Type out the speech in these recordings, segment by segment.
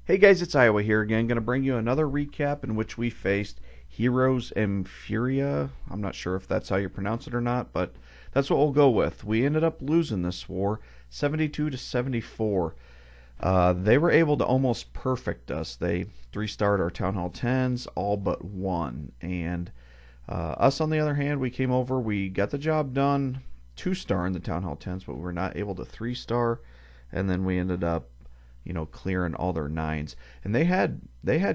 Hey guys, it's Iowa here again. Going to bring you another recap in which we faced Heroes Em Furia. I'm not sure if that's how you pronounce it or not, but that's what we'll go with. We ended up losing this war 72 to 74. They were able to almost perfect us. They 3-starred our Town Hall 10s, all but one. And us, on the other hand, we came over, we got the job done, 2-star in the Town Hall 10s, but we were not able to 3-star. And then we ended up clearing all their 9s. And they had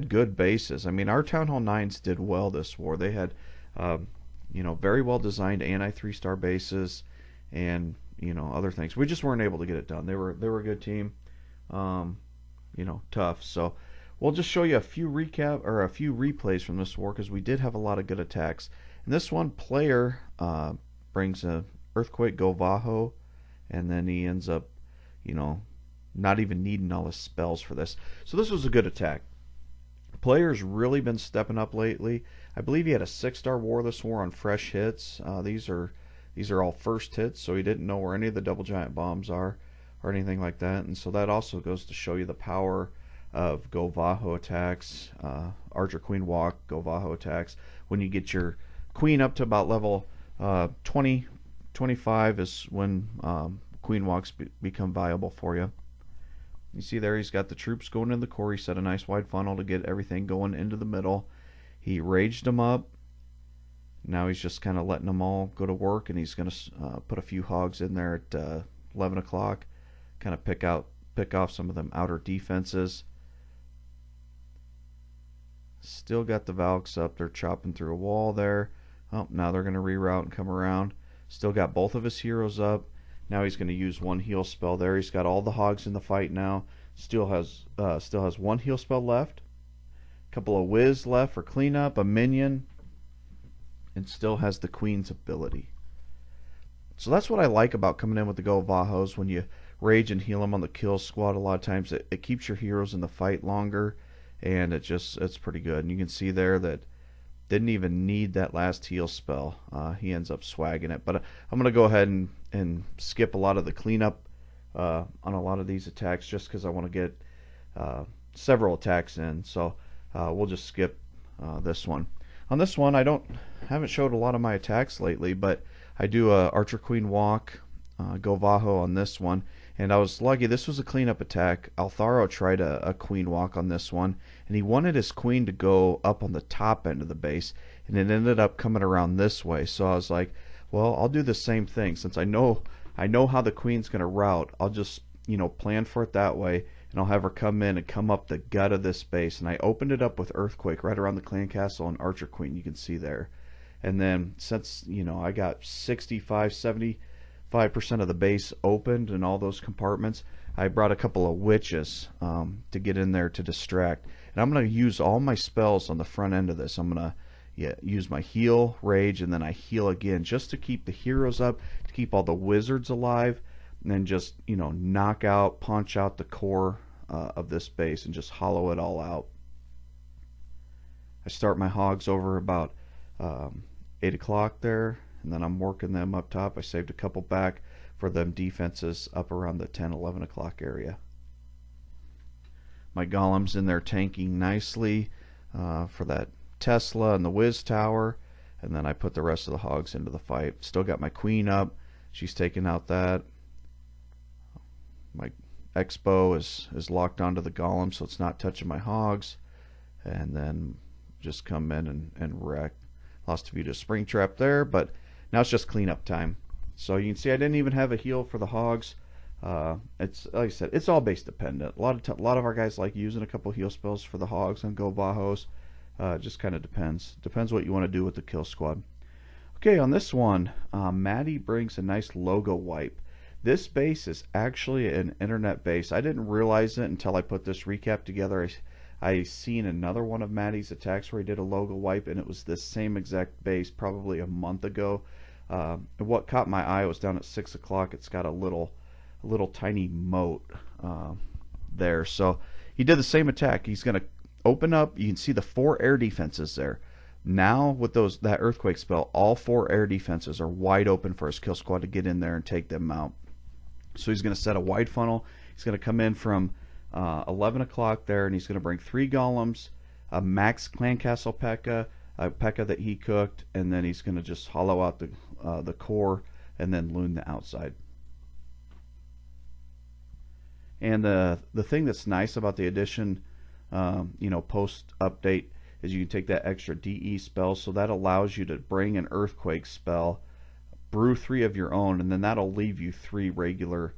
good bases. I mean, our Town Hall 9s did well this war. They had very well designed anti-3-star bases and other things. We just weren't able to get it done. They were a good team. Tough. So we'll just show you a few replays from this war because we did have a lot of good attacks. And this one player brings a Earthquake Govaho, and then he ends up not even needing all his spells for this. So this was a good attack. Player's really been stepping up lately. I believe he had a 6-star war this war on fresh hits. These are all first hits, so he didn't know where any of the double giant bombs are or anything like that. And so that also goes to show you the power of Govaho attacks, Archer Queen Walk Govaho attacks. When you get your Queen up to about level 20, 25 is when Queen Walks become viable for you. You see there he's got the troops going in the core. He set a nice wide funnel to get everything going into the middle. He raged them up. Now he's just kind of letting them all go to work, and he's going to put a few hogs in there at 11 o'clock. Kind of pick off some of them outer defenses. Still got the Valks up. They're chopping through a wall there. Oh, now they're going to reroute and come around. Still got both of his heroes up. Now he's going to use one heal spell there. He's got all the hogs in the fight now. Still has one heal spell left. A couple of whiz left for cleanup. A minion. And still has the Queen's ability. So that's what I like about coming in with the Govahos. When you rage and heal them on the kill squad, a lot of times it keeps your heroes in the fight longer. And it's pretty good. And you can see there that didn't even need that last heal spell. He ends up swagging it. But I'm going to go ahead and skip a lot of the cleanup on a lot of these attacks just because I want to get several attacks in. So we'll just skip this one. On this one, haven't showed a lot of my attacks lately, but I do a Archer Queen Walk Govaho on this one. And I was lucky. This was a cleanup attack. Altharo tried a Queen Walk on this one, and he wanted his Queen to go up on the top end of the base, and it ended up coming around this way. So I was like, well, I'll do the same thing. Since I know how the Queen's going to route, I'll just plan for it that way, and I'll have her come in and come up the gut of this base. And I opened it up with Earthquake right around the Clan Castle and Archer Queen, you can see there. And then since I got 65, 75% of the base opened in all those compartments, I brought a couple of witches to get in there to distract. And I'm going to use all my spells on the front end of this. I'm going to use my heal, rage, and then I heal again just to keep the heroes up, to keep all the wizards alive, and then just knock out, punch out the core of this base and just hollow it all out. I start my hogs over about 8 o'clock there, and then I'm working them up top. I saved a couple back for them defenses up around the 10, 11 o'clock area. My golems in there tanking nicely for that Tesla and the Wiz Tower, and then I put the rest of the hogs into the fight. Still got my Queen up. She's taking out that. My Expo is locked onto the golem, so it's not touching my hogs. And then just come in and wreck. Lost a few to Springtrap there, but now it's just cleanup time. So you can see I didn't even have a heal for the hogs. It's like I said, it's all base dependent. A lot of our guys like using a couple heal spells for the hogs and Govahos. Just kind of depends. Depends what you want to do with the kill squad. Okay, on this one, Maddie brings a nice Logowipe. This base is actually an internet base. I didn't realize it until I put this recap together. I seen another one of Maddie's attacks where he did a Logowipe, and it was this same exact base probably a month ago. What caught my eye was down at 6 o'clock. It's got a little tiny moat there. So he did the same attack. He's going to open up. You can see the 4 air defenses there. Now with that Earthquake spell, all 4 air defenses are wide open for his kill squad to get in there and take them out. So he's going to set a wide funnel. He's going to come in from 11 o'clock there, and he's going to bring 3 golems, a max clan castle P.E.K.K.A, a P.E.K.K.A that he cooked, and then he's going to just hollow out the core and then loon the outside. And the thing that's nice about the addition, post update, is you can take that extra DE spell, so that allows you to bring an earthquake spell, brew 3 of your own, and then that'll leave you 3 regular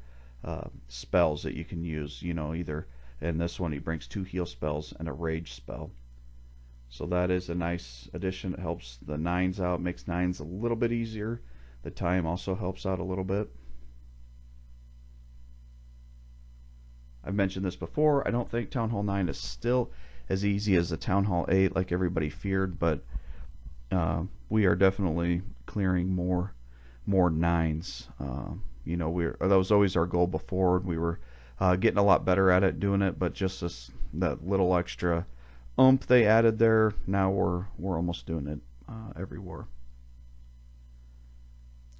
spells that you can use. Either in this one he brings 2 heal spells and a rage spell. So that is a nice addition. It helps the 9s out, makes 9s a little bit easier. The time also helps out a little bit. I've mentioned this before. I don't think Town Hall 9 is still as easy as the Town Hall 8 like everybody feared, but we are definitely clearing more 9s. That was always our goal before. We were getting a lot better at it, doing it, but just that little extra oomph they added there, now we're almost doing it every war.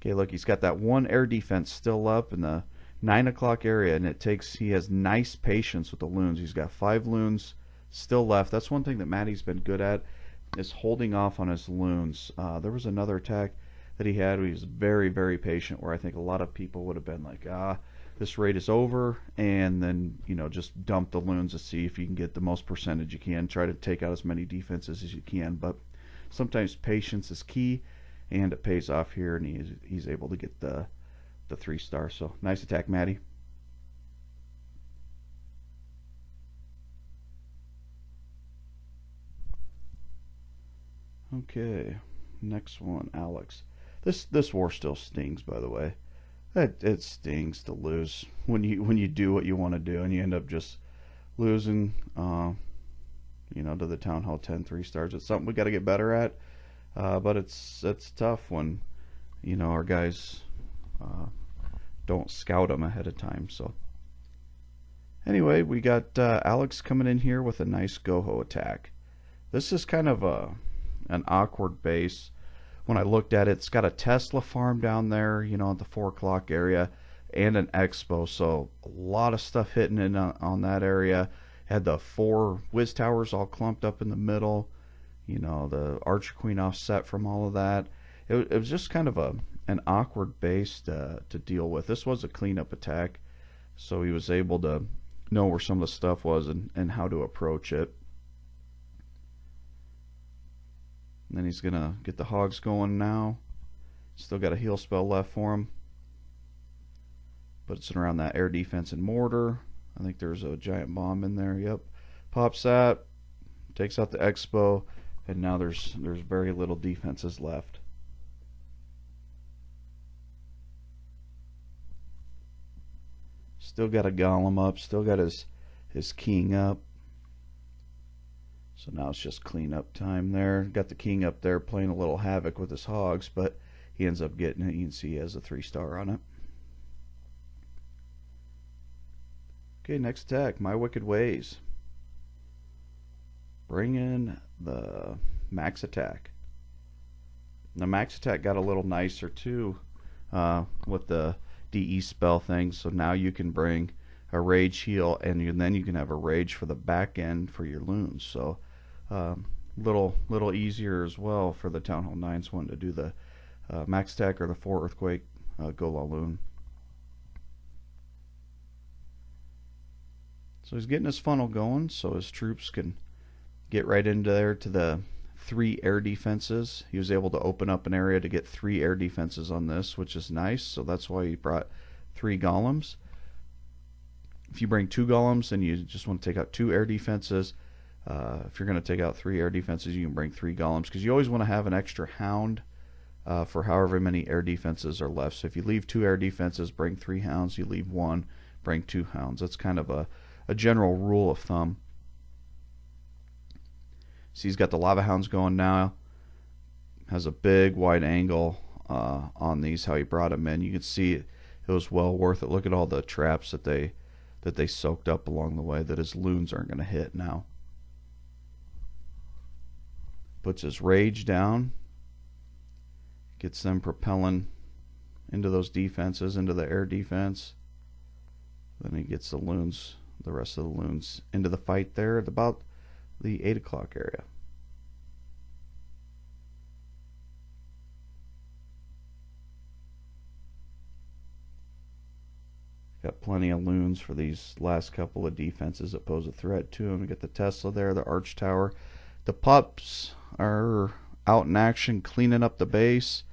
Okay, look, he's got that 1 air defense still up in the 9 o'clock area, and he has nice patience with the loons. He's got 5 loons still left. That's one thing that Matty's been good at, is holding off on his loons. There was another attack that he had where he was very, very patient, where I think a lot of people would have been like, this raid is over, and then just dump the loons to see if you can get the most percentage you can. Try to take out as many defenses as you can, but sometimes patience is key, and it pays off here, and he's able to get the 3 star. So nice attack, Matty. Okay, next one, Alex. This war still stings, by the way. It stings to lose when you do what you want to do and you end up just losing, to the Town Hall 10 3 stars. It's something we got to get better at, but it's tough when our guys don't scout them ahead of time. So anyway, we got Alex coming in here with a nice Goho attack. This is kind of an awkward base. When I looked at it, it's got a Tesla farm down there, at the 4 o'clock area, and an expo. So a lot of stuff hitting in on that area. Had the 4 whiz towers all clumped up in the middle. The Archer Queen offset from all of that. It was just kind of an awkward base to deal with. This was a cleanup attack, so he was able to know where some of the stuff was and how to approach it. And then he's going to get the hogs going now. Still got a heal spell left for him. Puts it around that air defense and mortar. I think there's a giant bomb in there. Yep. Pops that. Takes out the expo. And now there's very little defenses left. Still got a golem up. Still got his king up. So now it's just cleanup time there. Got the king up there playing a little havoc with his hogs, but he ends up getting it. You can see he has a 3 star on it. Okay, next attack, My Wicked Ways. Bring in the max attack. The max attack got a little nicer too with the DE spell thing. So now you can bring a rage heal, and then you can have a rage for the back end for your loons. So little easier as well for the Town Hall 9s one to do the max attack or the 4 earthquake GoLaLoon. So he's getting his funnel going so his troops can get right into there to the 3 air defenses. He was able to open up an area to get 3 air defenses on this, which is nice. So that's why he brought 3 golems. If you bring 2 golems and you just want to take out 2 air defenses, if you're going to take out 3 air defenses, you can bring 3 golems, because you always want to have an extra hound for however many air defenses are left. So if you leave 2 air defenses, bring 3 hounds. You leave 1, bring 2 hounds. That's kind of a general rule of thumb. See, he's got the lava hounds going now. Has a big wide angle on these, how he brought them in. You can see it was well worth it. Look at all the traps that they soaked up along the way that his loons aren't going to hit now. Puts his rage down. Gets them propelling into those defenses, into the air defense. Then he gets the loons the rest of the loons into the fight there at about the 8 o'clock area. Got plenty of loons for these last couple of defenses that pose a threat to him. We got the Tesla there, the Arch Tower. The pups are out in action cleaning up the base.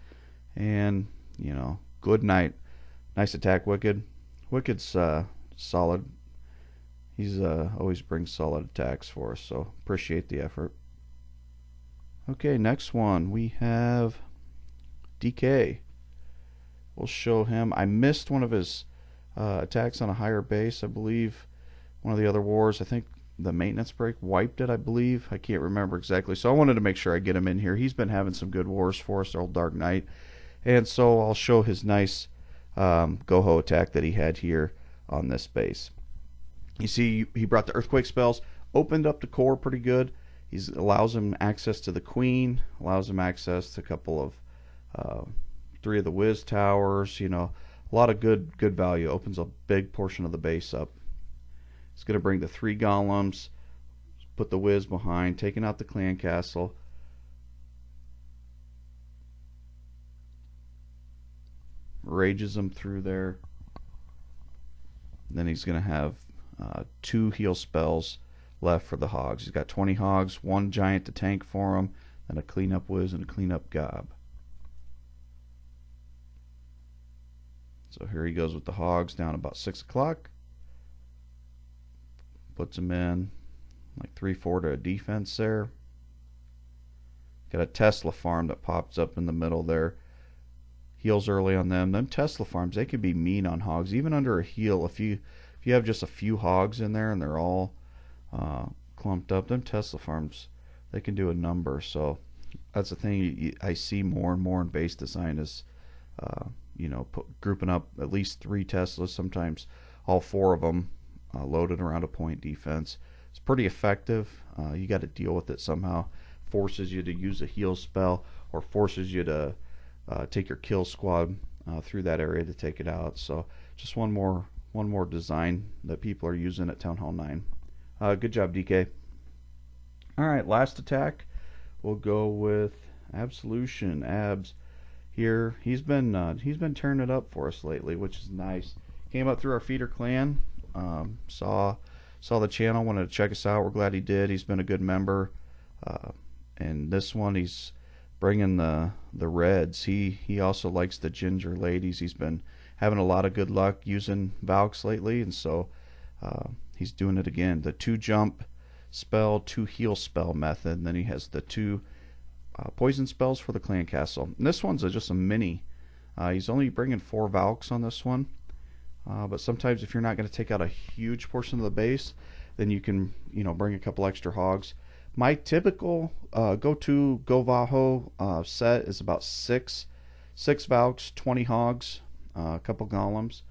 And, you know, good night. Nice attack, Wicked. Wicked's solid. He's always brings solid attacks for us, so appreciate the effort. Okay, next one we have DK. We'll show him. I missed one of his attacks on a higher base. I believe one of the other wars, I think the maintenance break wiped it, I believe. I can't remember exactly. So I wanted to make sure I get him in here. He's been having some good wars for us, old Dark Knight. And so I'll show his nice Goho attack that he had here on this base. You see, he brought the earthquake spells, opened up the core pretty good. He allows him access to the queen, allows him access to a couple of 3 of the whiz towers. You know, a lot of good value. Opens a big portion of the base up. It's going to bring the 3 golems, put the whiz behind, taking out the clan castle. Rages them through there. Then he's going to have 2 heal spells left for the hogs. He's got 20 hogs, 1 giant to tank for him, and a cleanup whiz and a cleanup gob. So here he goes with the hogs down about 6 o'clock. Puts them in like 3-4 to a defense there. Got a Tesla farm that pops up in the middle there. Heals early on them. Them Tesla farms, they can be mean on hogs, even under a heal. If you have just a few hogs in there and they're all clumped up, them Tesla farms, they can do a number. So that's the thing I see more and more in base design is, you know, grouping up at least 3 Teslas, sometimes all 4 of them loaded around a point defense. It's pretty effective. You got to deal with it somehow. Forces you to use a heal spell or forces you to take your kill squad through that area to take it out. So just one more design that people are using at Town Hall 9. Good job, DK. Alright, last attack. We'll go with Absolution. Abs here. He's been turning it up for us lately, which is nice. Came up through our feeder clan. Saw the channel, wanted to check us out. We're glad he did. He's been a good member. And this one, he's bringing the reds. He also likes the ginger ladies. He's been having a lot of good luck using Valks lately, and so he's doing it again. The 2 jump spell, 2 heal spell method, and then he has the 2 poison spells for the clan castle. And this one's just a mini. He's only bringing 4 Valks on this one, but sometimes if you're not going to take out a huge portion of the base, then you can, you know, bring a couple extra hogs. My typical go-to Govaho set is about 6 Valks, 20 hogs, a couple golems,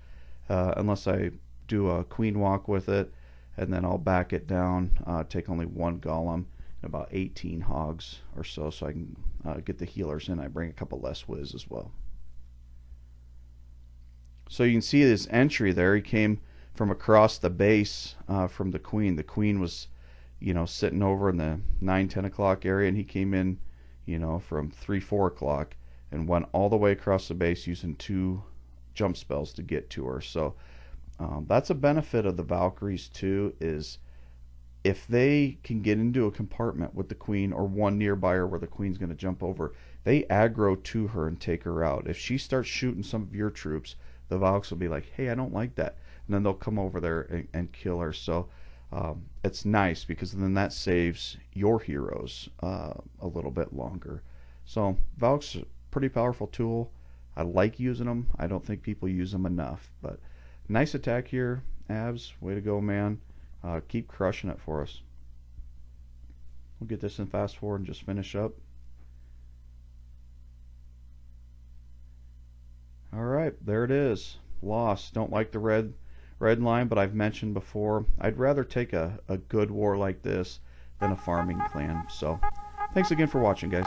unless I do a queen walk with it, and then I'll back it down, take only 1 golem and about 18 hogs or so I can get the healers in. I bring a couple less whiz as well. So you can see this entry there. He came from across the base from the queen. The queen was, you know, sitting over in the 9-10 o'clock area, and he came in, you know, from 3-4 o'clock and went all the way across the base using 2 jump spells to get to her. So that's a benefit of the Valkyries too, is if they can get into a compartment with the queen or one nearby her where the queen's going to jump over, they aggro to her and take her out. If she starts shooting some of your troops, the Valks will be like, hey, I don't like that, and then they'll come over there and kill her. So it's nice because then that saves your heroes a little bit longer. So Valk's a pretty powerful tool. I like using them. I don't think people use them enough, but nice attack here, Abs. Way to go, man. Keep crushing it for us. We'll get this in fast forward and just finish up. Alright, there it is. Lost. Don't like the red line, but I've mentioned before, I'd rather take a good war like this than a farming clan. So, thanks again for watching, guys.